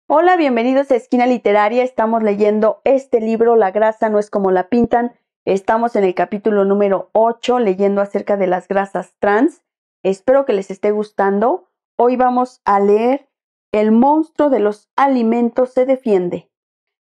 Hola, bienvenidos a Esquina Literaria. Estamos leyendo este libro, La grasa no es como la pintan. Estamos en el capítulo número 8, leyendo acerca de las grasas trans. Espero que les esté gustando. Hoy vamos a leer El monstruo de los alimentos se defiende.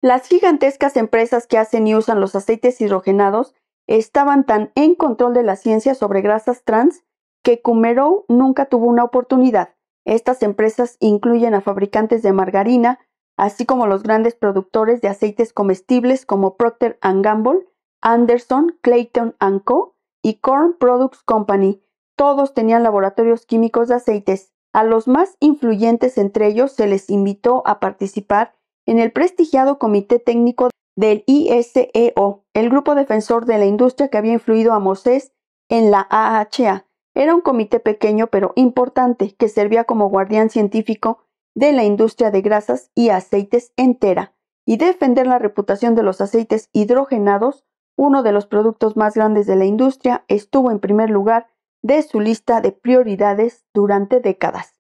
Las gigantescas empresas que hacen y usan los aceites hidrogenados estaban tan en control de la ciencia sobre grasas trans que Coumerow nunca tuvo una oportunidad. Estas empresas incluyen a fabricantes de margarina, así como los grandes productores de aceites comestibles como Procter & Gamble, Anderson, Clayton & Co. y Corn Products Company. Todos tenían laboratorios químicos de aceites. A los más influyentes entre ellos se les invitó a participar en el prestigiado Comité Técnico del ISEO, el grupo defensor de la industria que había influido a Moses en la AHA. Era un comité pequeño pero importante que servía como guardián científico de la industria de grasas y aceites entera, y defender la reputación de los aceites hidrogenados, uno de los productos más grandes de la industria, estuvo en primer lugar de su lista de prioridades durante décadas.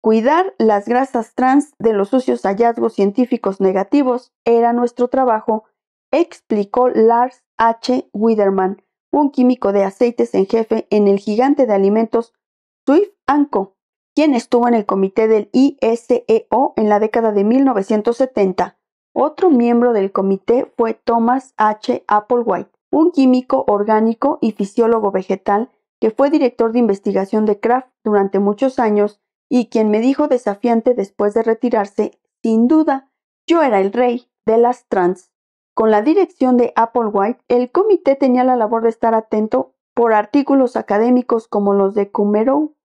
Cuidar las grasas trans de los sucios hallazgos científicos negativos era nuestro trabajo, explicó Lars H. Widerman, un químico de aceites en jefe en el gigante de alimentos Swift & Co., quien estuvo en el comité del ISEO en la década de 1970. Otro miembro del comité fue Thomas H. Applewhite, un químico orgánico y fisiólogo vegetal que fue director de investigación de Kraft durante muchos años y quien me dijo desafiante después de retirarse: sin duda, yo era el rey de las trans. Con la dirección de Applewhite, el comité tenía la labor de estar atento por artículos académicos como los de Coumerow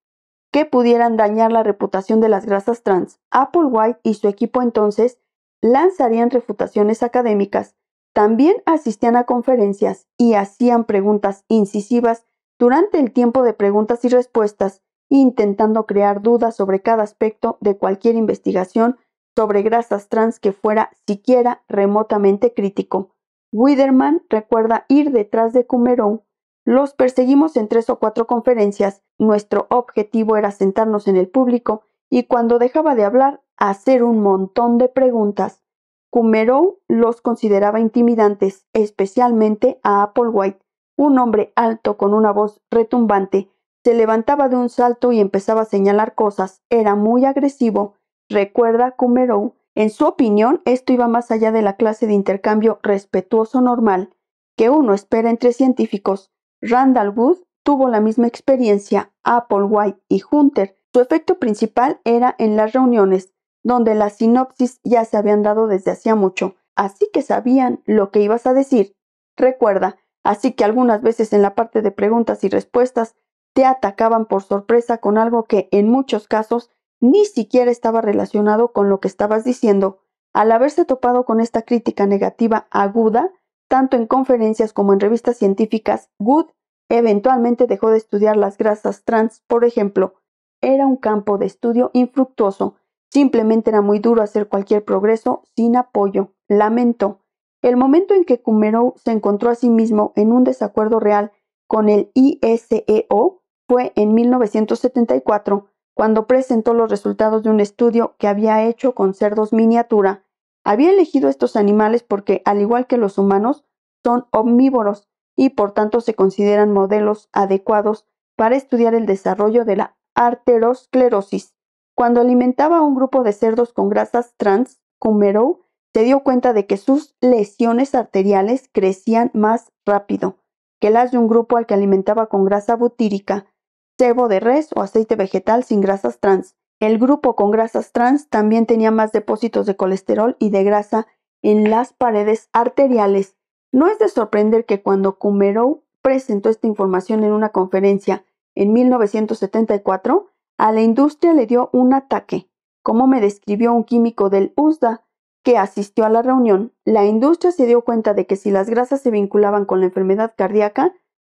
que pudieran dañar la reputación de las grasas trans. Applewhite y su equipo entonces lanzarían refutaciones académicas, también asistían a conferencias y hacían preguntas incisivas durante el tiempo de preguntas y respuestas, intentando crear dudas sobre cada aspecto de cualquier investigación sobre grasas trans que fuera siquiera remotamente crítico. Widerman recuerda ir detrás de Coumerow. Los perseguimos en 3 o 4 conferencias. Nuestro objetivo era sentarnos en el público y cuando dejaba de hablar, hacer un montón de preguntas. Coumerow los consideraba intimidantes, especialmente a Applewhite, un hombre alto con una voz retumbante. Se levantaba de un salto y empezaba a señalar cosas. Era muy agresivo, recuerda Coumerow. En su opinión, esto iba más allá de la clase de intercambio respetuoso normal que uno espera entre científicos. Randall Wood tuvo la misma experiencia, Applewhite y Hunter. Su efecto principal era en las reuniones, donde las sinopsis ya se habían dado desde hacía mucho, así que sabían lo que ibas a decir. Recuerda, así que algunas veces en la parte de preguntas y respuestas te atacaban por sorpresa con algo que, en muchos casos, ni siquiera estaba relacionado con lo que estabas diciendo. Al haberse topado con esta crítica negativa aguda, tanto en conferencias como en revistas científicas, Wood eventualmente dejó de estudiar las grasas trans, por ejemplo. Era un campo de estudio infructuoso. Simplemente era muy duro hacer cualquier progreso sin apoyo, lamentó. El momento en que Coumerow se encontró a sí mismo en un desacuerdo real con el ISEO fue en 1974, cuando presentó los resultados de un estudio que había hecho con cerdos miniatura. Había elegido estos animales porque, al igual que los humanos, son omnívoros y por tanto se consideran modelos adecuados para estudiar el desarrollo de la arteriosclerosis. Cuando alimentaba a un grupo de cerdos con grasas trans, Coumerow se dio cuenta de que sus lesiones arteriales crecían más rápido que las de un grupo al que alimentaba con grasa butírica, sebo de res o aceite vegetal sin grasas trans. El grupo con grasas trans también tenía más depósitos de colesterol y de grasa en las paredes arteriales. No es de sorprender que cuando Coumerow presentó esta información en una conferencia en 1974, a la industria le dio un ataque. Como me describió un químico del USDA que asistió a la reunión, la industria se dio cuenta de que si las grasas se vinculaban con la enfermedad cardíaca,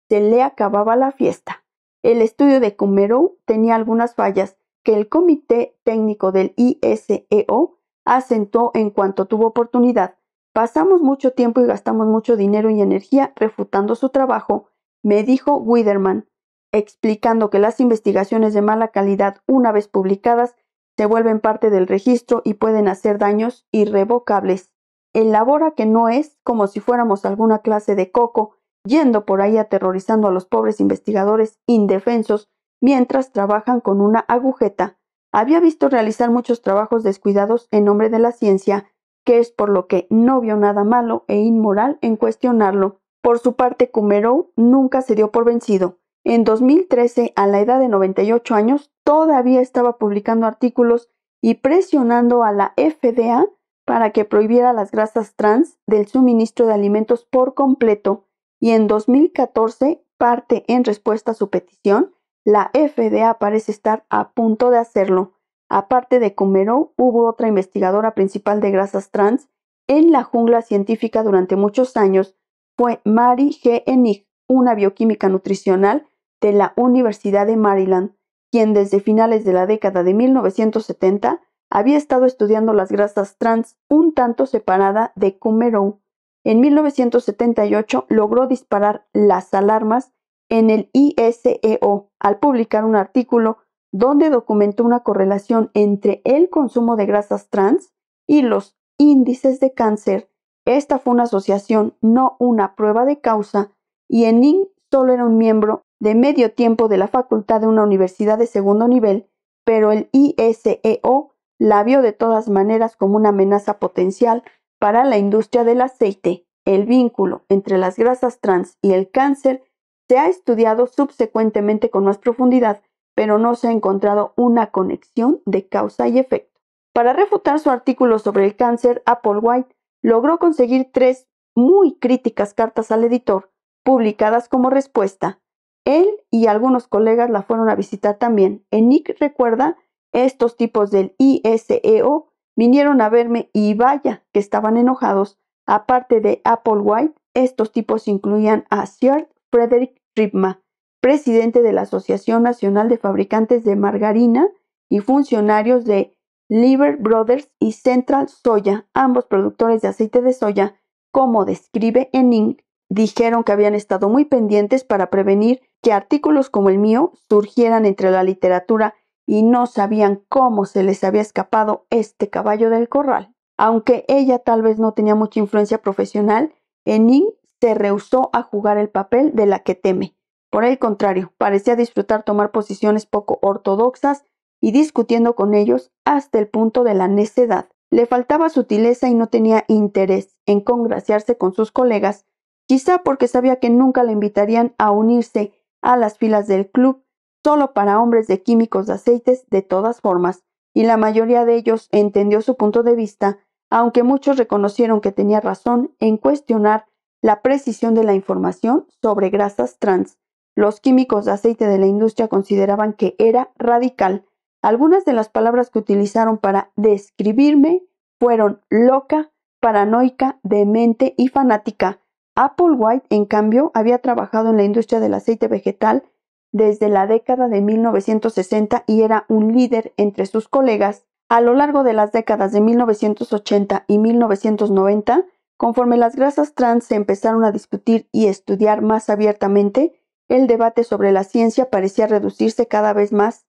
se le acababa la fiesta. El estudio de Coumerow tenía algunas fallas que el Comité Técnico del ISEO asentó en cuanto tuvo oportunidad. Pasamos mucho tiempo y gastamos mucho dinero y energía refutando su trabajo, me dijo Widerman, explicando que las investigaciones de mala calidad, una vez publicadas, se vuelven parte del registro y pueden hacer daños irrevocables. Elabora que no es como si fuéramos alguna clase de coco, yendo por ahí aterrorizando a los pobres investigadores indefensos mientras trabajan con una agujeta. Había visto realizar muchos trabajos descuidados en nombre de la ciencia, que es por lo que no vio nada malo e inmoral en cuestionarlo. Por su parte, Kumerow nunca se dio por vencido. En 2013, a la edad de 98 años, todavía estaba publicando artículos y presionando a la FDA para que prohibiera las grasas trans del suministro de alimentos por completo, y en 2014, parte en respuesta a su petición, la FDA parece estar a punto de hacerlo. Aparte de Kumerow, hubo otra investigadora principal de grasas trans en la jungla científica durante muchos años. Fue Mary G. Enig, una bioquímica nutricional de la Universidad de Maryland, quien desde finales de la década de 1970 había estado estudiando las grasas trans un tanto separada de Kumerow. En 1978 logró disparar las alarmas en el ISEO al publicar un artículo donde documentó una correlación entre el consumo de grasas trans y los índices de cáncer. Esta fue una asociación, no una prueba de causa, y Enig solo era un miembro de medio tiempo de la facultad de una universidad de segundo nivel, pero el ISEO la vio de todas maneras como una amenaza potencial para la industria del aceite. El vínculo entre las grasas trans y el cáncer se ha estudiado subsecuentemente con más profundidad, pero no se ha encontrado una conexión de causa y efecto. Para refutar su artículo sobre el cáncer, Applewhite logró conseguir 3 muy críticas cartas al editor, publicadas como respuesta. Él y algunos colegas la fueron a visitar también. Enig recuerda, estos tipos del ISEO vinieron a verme y vaya que estaban enojados. Aparte de Applewhite, estos tipos incluían a Sir Frederick Ripma, presidente de la Asociación Nacional de Fabricantes de Margarina, y funcionarios de Lever Brothers y Central Soya, ambos productores de aceite de soya. Como describe Enig, dijeron que habían estado muy pendientes para prevenir que artículos como el mío surgieran entre la literatura y no sabían cómo se les había escapado este caballo del corral. Aunque ella tal vez no tenía mucha influencia profesional, Enig se rehusó a jugar el papel de la que teme. Por el contrario, parecía disfrutar tomar posiciones poco ortodoxas y discutiendo con ellos hasta el punto de la necedad. Le faltaba sutileza y no tenía interés en congraciarse con sus colegas, quizá porque sabía que nunca le invitarían a unirse a las filas del club solo para hombres de químicos de aceites de todas formas, y la mayoría de ellos entendió su punto de vista, aunque muchos reconocieron que tenía razón en cuestionar la precisión de la información sobre grasas trans. Los químicos de aceite de la industria consideraban que era radical. Algunas de las palabras que utilizaron para describirme fueron loca, paranoica, demente y fanática. Applewhite, en cambio, había trabajado en la industria del aceite vegetal desde la década de 1960 y era un líder entre sus colegas. A lo largo de las décadas de 1980 y 1990, conforme las grasas trans se empezaron a discutir y estudiar más abiertamente, el debate sobre la ciencia parecía reducirse cada vez más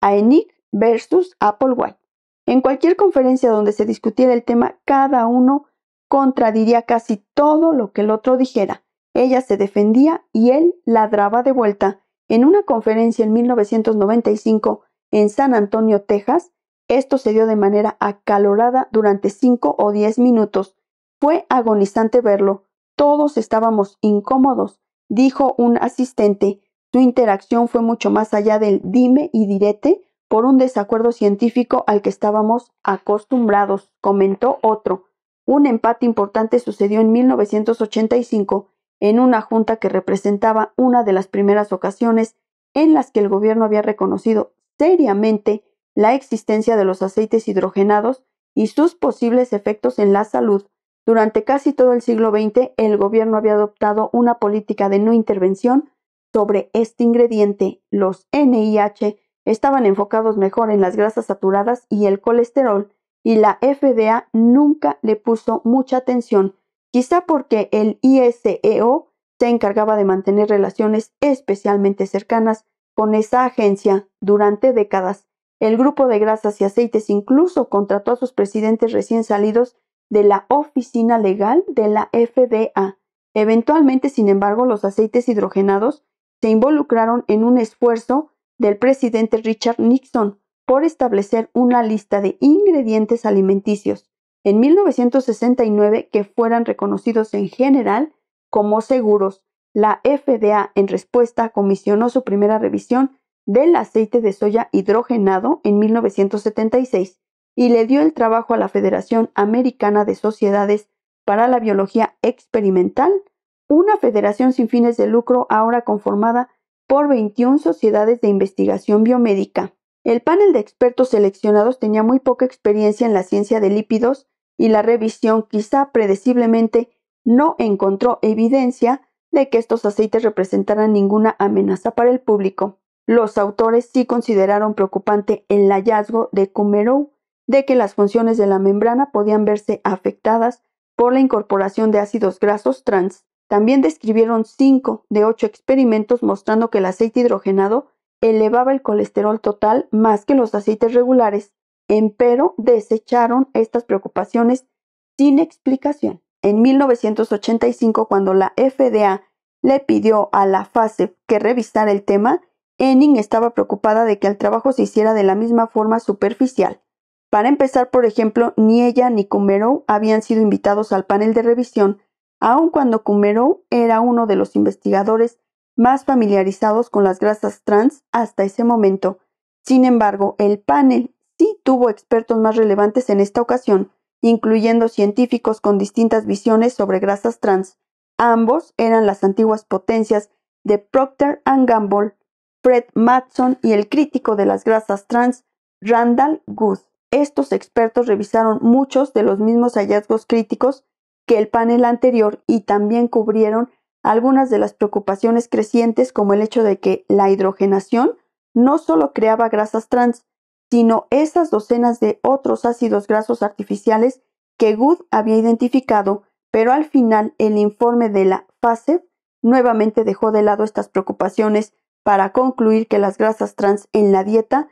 a Enig versus Applewhite. En cualquier conferencia donde se discutiera el tema, cada uno contradiría casi todo lo que el otro dijera. Ella se defendía y él ladraba de vuelta. En una conferencia en 1995 en San Antonio, Texas, esto se dio de manera acalorada durante 5 o 10 minutos. Fue agonizante verlo. Todos estábamos incómodos, dijo un asistente. Su interacción fue mucho más allá del dime y direte por un desacuerdo científico al que estábamos acostumbrados, comentó otro. Un empate importante sucedió en 1985 en una junta que representaba una de las primeras ocasiones en las que el gobierno había reconocido seriamente la existencia de los aceites hidrogenados y sus posibles efectos en la salud. Durante casi todo el siglo XX, el gobierno había adoptado una política de no intervención sobre este ingrediente. Los NIH estaban enfocados mejor en las grasas saturadas y el colesterol, y la FDA nunca le puso mucha atención, quizá porque el ISEO se encargaba de mantener relaciones especialmente cercanas con esa agencia durante décadas. El grupo de grasas y aceites incluso contrató a sus presidentes recién salidos de la oficina legal de la FDA. Eventualmente, sin embargo, los aceites hidrogenados se involucraron en un esfuerzo del presidente Richard Nixon por establecer una lista de ingredientes alimenticios en 1969 que fueran reconocidos en general como seguros. La FDA, en respuesta, comisionó su primera revisión del aceite de soya hidrogenado en 1976 y le dio el trabajo a la Federación Americana de Sociedades para la Biología Experimental, una federación sin fines de lucro ahora conformada por 21 sociedades de investigación biomédica. El panel de expertos seleccionados tenía muy poca experiencia en la ciencia de lípidos y la revisión, quizá predeciblemente, no encontró evidencia de que estos aceites representaran ninguna amenaza para el público. Los autores sí consideraron preocupante el hallazgo de Kumerow de que las funciones de la membrana podían verse afectadas por la incorporación de ácidos grasos trans. También describieron 5 de 8 experimentos mostrando que el aceite hidrogenado elevaba el colesterol total más que los aceites regulares, empero desecharon estas preocupaciones sin explicación. En 1985, cuando la FDA le pidió a la FASEB que revisara el tema, Hennig estaba preocupada de que el trabajo se hiciera de la misma forma superficial. Para empezar, por ejemplo, ni ella ni Kumerow habían sido invitados al panel de revisión, aun cuando Kumerow era uno de los investigadores más familiarizados con las grasas trans hasta ese momento. Sin embargo, el panel sí tuvo expertos más relevantes en esta ocasión, incluyendo científicos con distintas visiones sobre grasas trans. Ambos eran las antiguas potencias de Procter & Gamble, Fred Mattson y el crítico de las grasas trans, Randall Guth. Estos expertos revisaron muchos de los mismos hallazgos críticos que el panel anterior y también cubrieron algunas de las preocupaciones crecientes, como el hecho de que la hidrogenación no solo creaba grasas trans, sino esas docenas de otros ácidos grasos artificiales que Guth había identificado, pero al final el informe de la FASEB nuevamente dejó de lado estas preocupaciones para concluir que las grasas trans en la dieta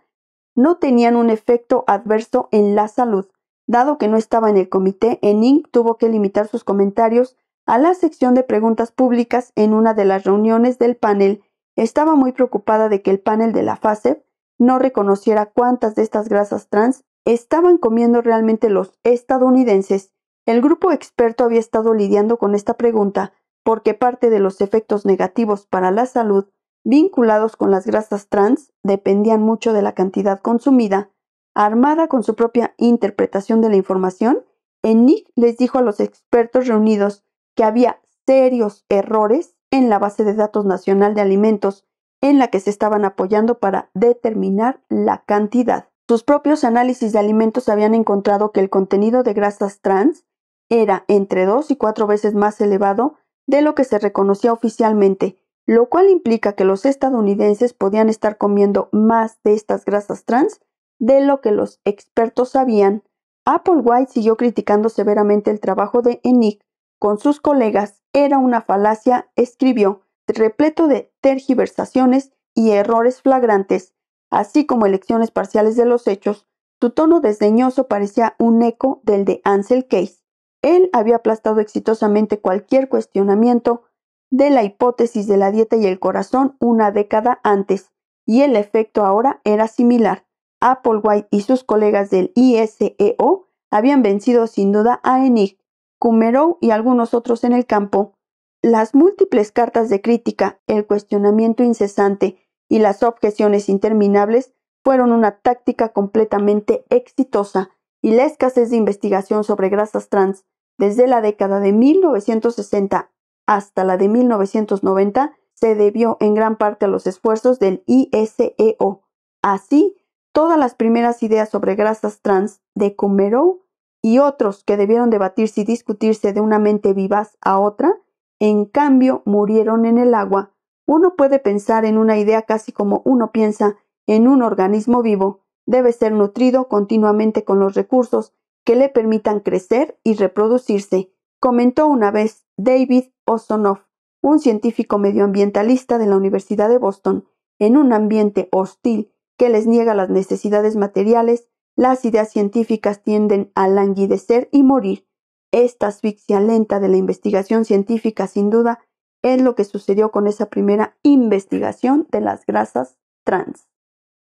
no tenían un efecto adverso en la salud. Dado que no estaba en el comité, Hennig tuvo que limitar sus comentarios a la sección de preguntas públicas en una de las reuniones del panel. Estaba muy preocupada de que el panel de la FASEB no reconociera cuántas de estas grasas trans estaban comiendo realmente los estadounidenses. El grupo experto había estado lidiando con esta pregunta porque parte de los efectos negativos para la salud vinculados con las grasas trans dependían mucho de la cantidad consumida. Armada con su propia interpretación de la información, Hennig les dijo a los expertos reunidos que había serios errores en la base de datos nacional de alimentos en la que se estaban apoyando para determinar la cantidad. Sus propios análisis de alimentos habían encontrado que el contenido de grasas trans era entre 2 y 4 veces más elevado de lo que se reconocía oficialmente, lo cual implica que los estadounidenses podían estar comiendo más de estas grasas trans de lo que los expertos sabían. Applewhite siguió criticando severamente el trabajo de Hennig con sus colegas. Era una falacia, escribió, repleto de tergiversaciones y errores flagrantes, así como elecciones parciales de los hechos. Su tono desdeñoso parecía un eco del de Ansel Keys. Él había aplastado exitosamente cualquier cuestionamiento de la hipótesis de la dieta y el corazón una década antes, y el efecto ahora era similar. Applewhite y sus colegas del ISEO habían vencido sin duda a Hennig, Kumerow y algunos otros en el campo. Las múltiples cartas de crítica, el cuestionamiento incesante y las objeciones interminables fueron una táctica completamente exitosa, y la escasez de investigación sobre grasas trans desde la década de 1960 hasta la de 1990 se debió en gran parte a los esfuerzos del ISEO. Así, todas las primeras ideas sobre grasas trans de Kumerow y otros que debieron debatirse y discutirse de una mente vivaz a otra, en cambio murieron en el agua. Uno puede pensar en una idea casi como uno piensa en un organismo vivo. Debe ser nutrido continuamente con los recursos que le permitan crecer y reproducirse, comentó una vez David Osonoff, un científico medioambientalista de la Universidad de Boston. En un ambiente hostil que les niega las necesidades materiales, las ideas científicas tienden a languidecer y morir. Esta asfixia lenta de la investigación científica, sin duda, es lo que sucedió con esa primera investigación de las grasas trans.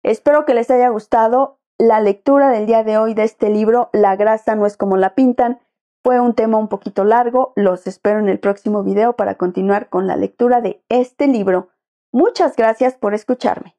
Espero que les haya gustado la lectura del día de hoy de este libro, La grasa no es como la pintan. Fue un tema un poquito largo, los espero en el próximo video para continuar con la lectura de este libro. Muchas gracias por escucharme.